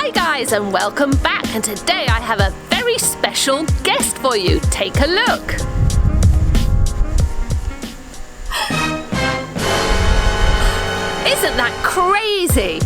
Hi guys and welcome back, and today I have a very special guest for you. Take a look. Isn't that crazy?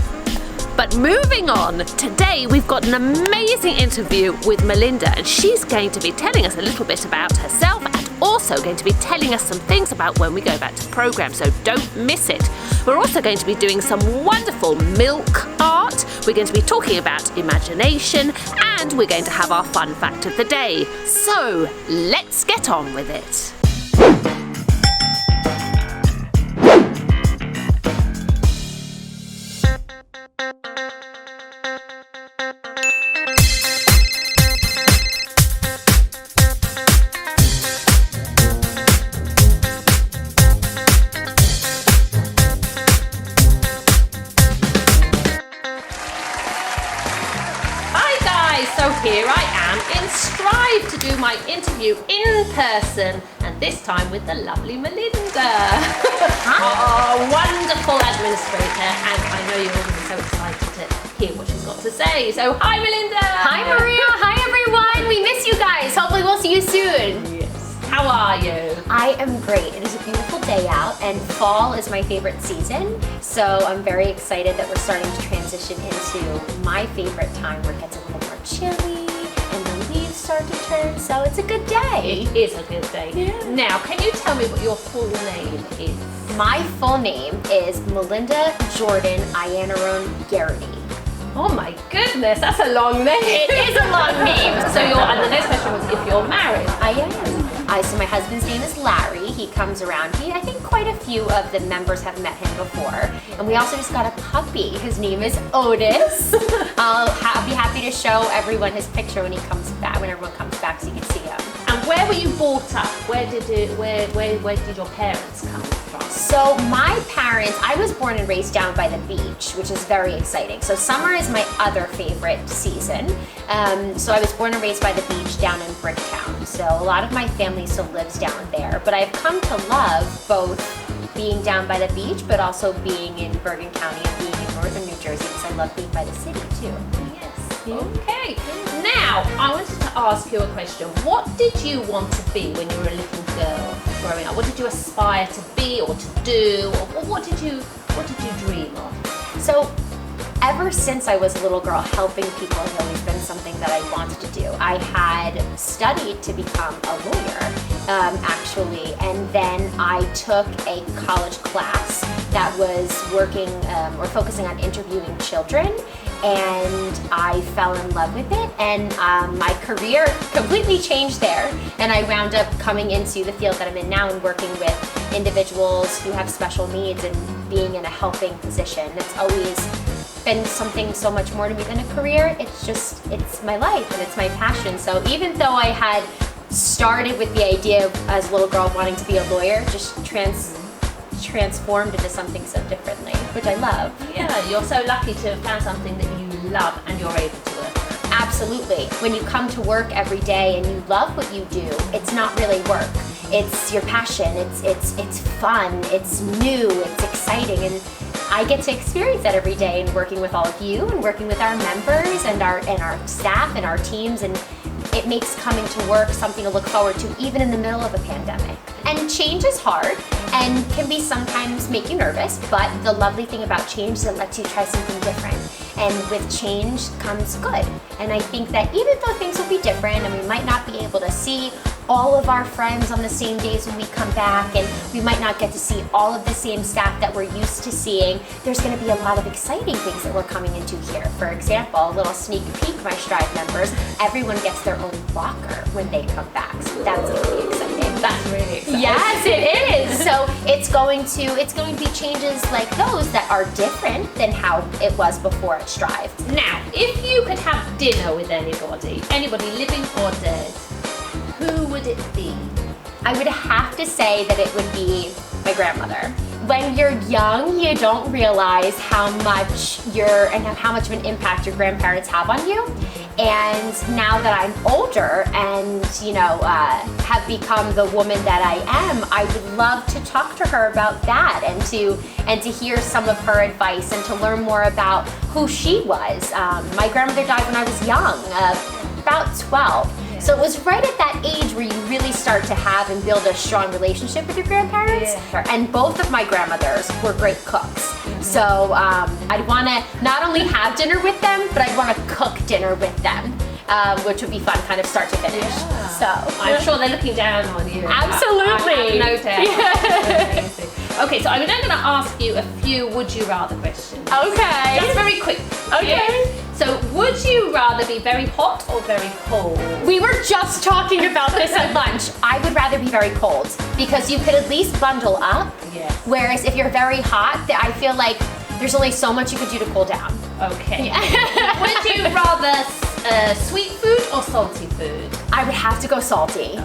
But moving on, today we've got an amazing interview with Melinda, and she's going to be telling us a little bit about herself and also going to be telling us some things about when we go back to program, so don't miss it. We're also going to be doing some wonderful milk art, we're going to be talking about imagination, and we're going to have our fun fact of the day. So let's get on with it. So here I am in Strive to do my interview in person, and this time with the lovely Melinda. Our wonderful administrator, and I know you're all going to be so excited to hear what she's got to say. So hi Melinda! Hi Maria! Hi everyone! We miss you guys! Hopefully we'll see you soon! Yes. How are you? I am great. It is a beautiful day out, and fall is my favorite season, so I'm very excited that we're starting to transition into my favorite time where it gets a little more chilly and the leaves start to turn, so it's a good day. It is a good day. Yeah. Now, can you tell me what your full name is? My full name is Melinda Jordan Iannarone Garrity. Oh my goodness, that's a long name. It is a long name. And the next question was if you're married. I am. So my husband's name is Larry. He comes around. I think quite a few of the members have met him before. And we also just got a puppy. His name is Otis. I'll be happy to show everyone his picture when he comes back, when everyone comes back, so you can see him. And where were you brought up? Where did your parents come from? So my parents, I was born and raised down by the beach, which is very exciting. So summer is my other favorite season. So I was born and raised by the beach down in Bricktown. So a lot of my family still lives down there. But I've come to love both being down by the beach, but also being in Bergen County and being in northern New Jersey, because I love being by the city too. Yes. Yeah. Okay. Now, I wanted to ask you a question. What did you want to be when you were a little girl growing up? What did you aspire to be or to do? Or what did you dream of? So, ever since I was a little girl, helping people has always been something that I wanted to do. I had studied to become a lawyer, actually, and then I took a college class that was working or focusing on interviewing children, and I fell in love with it, and my career completely changed there, and I wound up coming into the field that I'm in now and working with individuals who have special needs and being in a helping position. It's always been something so much more to me than a career. It's my life and it's my passion. So even though I had started with the idea of, as a little girl, wanting to be a lawyer, just transformed into something so differently, which I love. Yeah, you're so lucky to have found something that you love and you're able to work. Absolutely. When you come to work every day and you love what you do, it's not really work. It's your passion. It's fun. It's new. It's exciting, and I get to experience that every day in working with all of you and working with our members and our staff and our teams, and it makes coming to work something to look forward to even in the middle of a pandemic. And change is hard and can be sometimes make you nervous, but the lovely thing about change is it lets you try something different. And with change comes good. And I think that even though things will be different and we might not be able to see all of our friends on the same days when we come back, and we might not get to see all of the same staff that we're used to seeing, there's going to be a lot of exciting things that we're coming into here. For example, a little sneak peek, my Strive members, everyone gets their own locker when they come back. So that's going to be exciting. That's really exciting. Yes, it is. So it's going to be changes like those that are different than how it was before at Strive. Now, if you could have dinner with anybody living or dead, who would it be? I would have to say that it would be my grandmother. when you're young, you don't realize how much how much of an impact your grandparents have on you. And now that I'm older and, have become the woman that I am, I would love to talk to her about that and to hear some of her advice and to learn more about who she was. My grandmother died when I was young, about 12. So it was right at that age where you really start to have and build a strong relationship with your grandparents. Yeah. And both of my grandmothers were great cooks. Mm-hmm. So I'd want to not only have dinner with them, but I'd want to cook dinner with them, which would be fun, kind of start to finish. Yeah. So I'm sure they're looking down on you. Absolutely. I have no doubt. Okay, so I'm now going to ask you a few would you rather questions. Okay. Just very quick. Okay. Yeah. So would you rather be very hot or very cold? We were just talking about this at lunch. I would rather be very cold because you could at least bundle up. Yes. Whereas if you're very hot, I feel like there's only so much you could do to cool down. Okay. Yeah. Would you rather sweet food or salty food? I would have to go salty.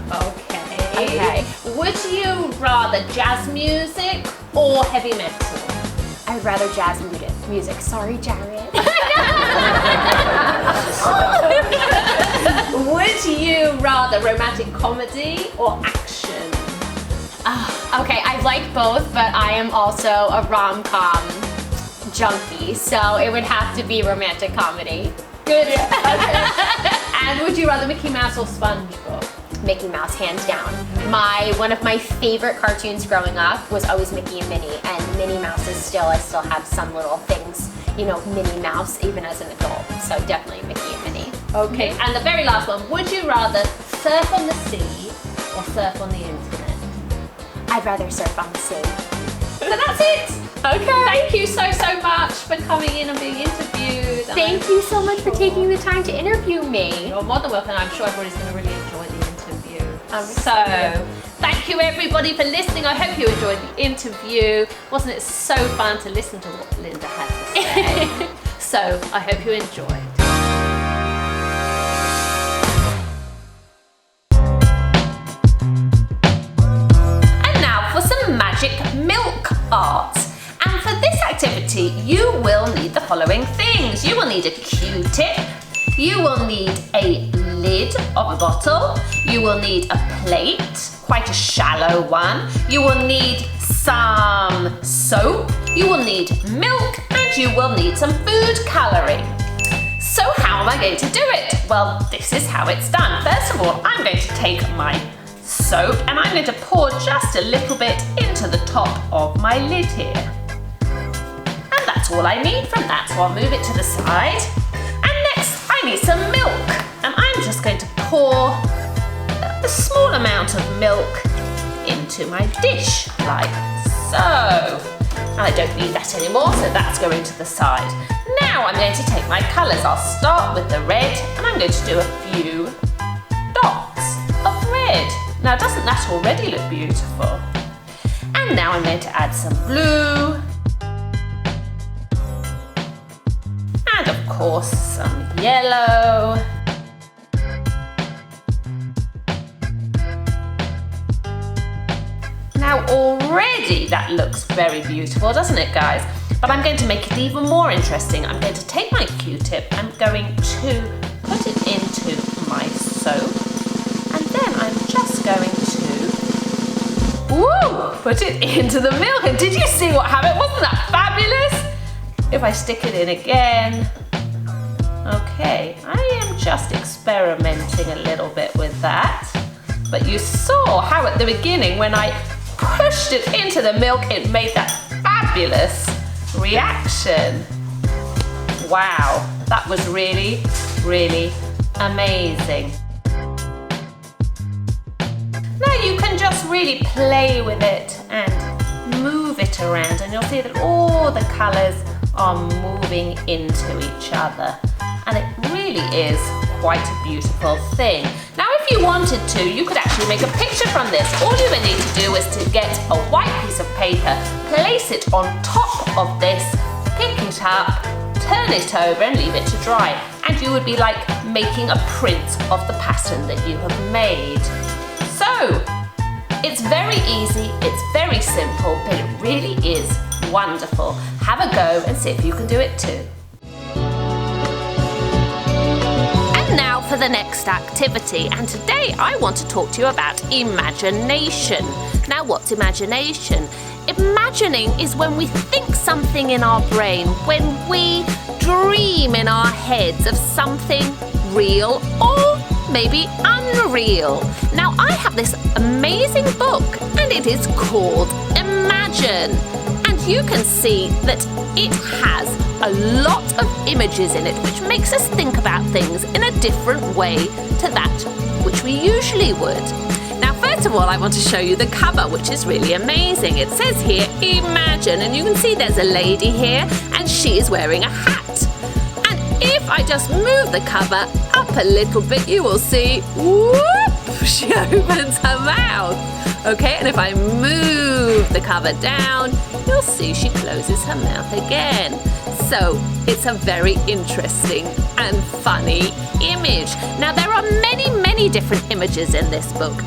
Okay. Would you rather jazz music or heavy metal? I would rather jazz music. Sorry, Jared. Would you rather romantic comedy or action? Okay, I like both, but I am also a rom-com junkie, so it would have to be romantic comedy. Good. Okay. And would you rather Mickey Mouse or SpongeBob? Mickey Mouse, hands down. One of my favorite cartoons growing up was always Mickey and Minnie, and Minnie Mouse is I still have some little things, Minnie Mouse, even as an adult. So definitely Mickey and Minnie. Okay, and the very last one, would you rather surf on the sea or surf on the internet? I'd rather surf on the sea. So that's it. Okay. Thank you so much for coming in and being interviewed. Thank you so much for taking the time to interview me. You're more than welcome. I'm sure everybody's going to really enjoy the interview. So, thank you everybody for listening. I hope you enjoyed the interview. Wasn't it so fun to listen to what Linda had to say? So, I hope you enjoyed. And now for some magic milk art. And for this activity, you will need the following things. You will need a Q-tip. You will need a lid of a bottle. You will need a plate, quite a shallow one. You will need some soap. You will need milk, and you will need some food colouring. So how am I going to do it? Well, this is how it's done. First of all, I'm going to take my soap and I'm going to pour just a little bit into the top of my lid here. And that's all I need from that, so I'll move it to the side. I need some milk, and I'm just going to pour a small amount of milk into my dish, like so. And I don't need that anymore, so that's going to the side. Now I'm going to take my colours. I'll start with the red, and I'm going to do a few dots of red. Now, doesn't that already look beautiful? And now I'm going to add some blue. And of course, some yellow. Now already that looks very beautiful, doesn't it, guys? But I'm going to make it even more interesting. I'm going to take my Q-tip, I'm going to put it into my soap, and then I'm just going to put it into the milk. And did you see what happened? Wasn't that fabulous? If I stick it in again. Okay, I am just experimenting a little bit with that. But you saw how at the beginning when I pushed it into the milk, it made that fabulous reaction. Wow, that was really, really amazing. Now you can just really play with it and move it around, and you'll see that all the colours are moving into each other, and it really is quite a beautiful thing. Now if you wanted to, you could actually make a picture from this. All you would need to do is to get a white piece of paper, place it on top of this, pick it up, turn it over and leave it to dry, and you would be like making a print of the pattern that you have made. So It's very easy, it's very simple, but it really is wonderful. Have a go and see if you can do it too. And now for the next activity, and today I want to talk to you about imagination. Now, what's imagination? Imagining is when we think something in our brain, when we dream in our heads of something real or maybe unreal. Now, I have this amazing book and it is called Imagine. And you can see that it has a lot of images in it, which makes us think about things in a different way to that which we usually would. Now, first of all, I want to show you the cover, which is really amazing. It says here, Imagine, and you can see there's a lady here and she is wearing a hat. And if I just move the cover up a little bit, you will see, whoop, she opens her mouth. Okay, and if I move the cover down, you'll see she closes her mouth again. So it's a very interesting and funny image. Now, there are many, many different images in this book,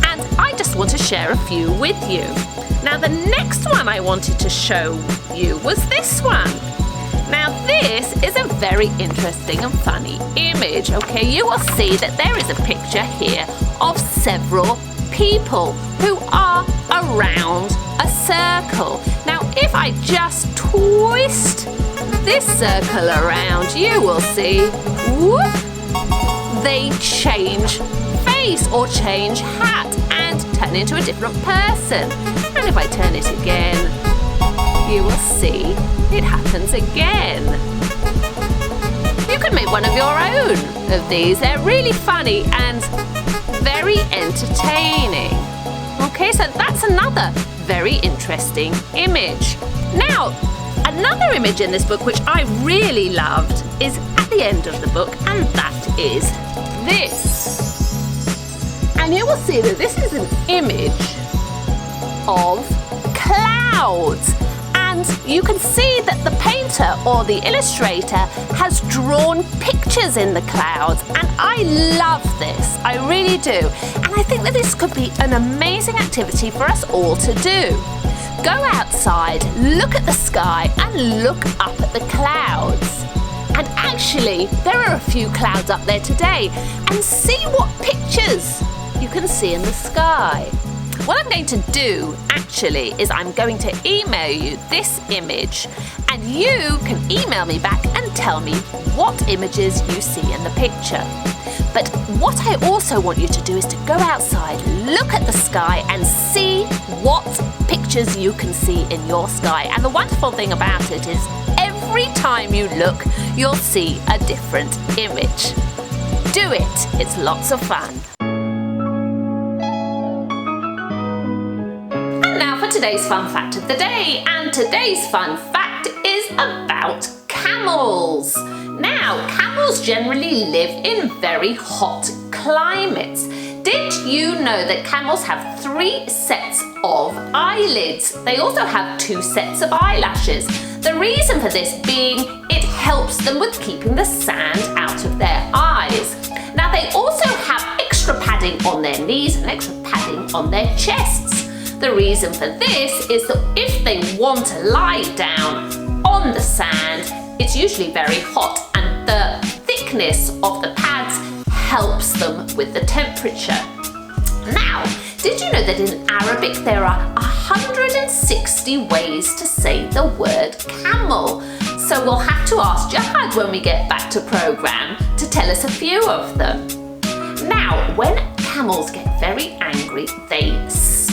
and I just want to share a few with you. Now, the next one I wanted to show you was this one. Now, this is a very interesting and funny image. Okay, you will see that there is a picture here of several people who are around a circle. Now, if I just twist this circle around, you will see, whoop, they change face or change hat and turn into a different person. And if I turn it again, you will see it happens again. You can make one of your own of these. They're really funny and very entertaining. Okay, so that's another very interesting image. Now, another image in this book which I really loved is at the end of the book, and that is this. And you will see that this is an image of clouds. And you can see that the painter or the illustrator has drawn pictures in the clouds. And I love this, I really do. And I think that this could be an amazing activity for us all to do. Go outside, look at the sky and look up at the clouds. And actually, there are a few clouds up there today. And see what pictures you can see in the sky. What I'm going to do actually is I'm going to email you this image, and you can email me back and tell me what images you see in the picture. But what I also want you to do is to go outside, look at the sky and see what pictures you can see in your sky. And the wonderful thing about it is every time you look, you'll see a different image. Do it, it's lots of fun. Today's fun fact of the day, and today's fun fact is about camels. Now, camels generally live in very hot climates. Did you know that camels have 3 sets of eyelids? They also have 2 sets of eyelashes. The reason for this being it helps them with keeping the sand out of their eyes. Now, they also have extra padding on their knees and extra padding on their chests. The reason for this is that if they want to lie down on the sand, it's usually very hot, and the thickness of the pads helps them with the temperature. Now, did you know that in Arabic there are 160 ways to say the word camel? So we'll have to ask Jihad when we get back to programme to tell us a few of them. Now, when camels get very angry, they spit.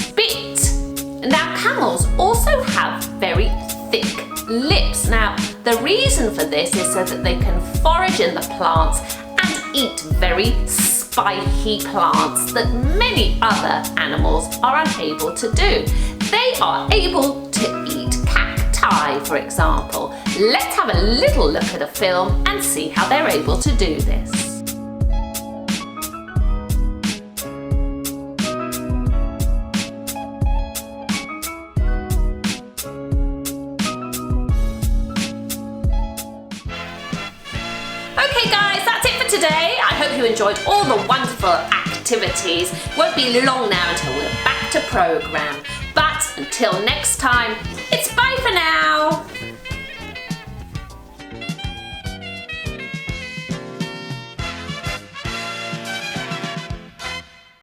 Now, camels also have very thick lips. Now, the reason for this is so that they can forage in the plants and eat very spiky plants that many other animals are unable to do. They are able to eat cacti, for example. Let's have a little look at a film and see how they're able to do this. Okay guys, that's it for today. I hope you enjoyed all the wonderful activities. Won't be long now until we're back to program. But until next time, it's bye for now.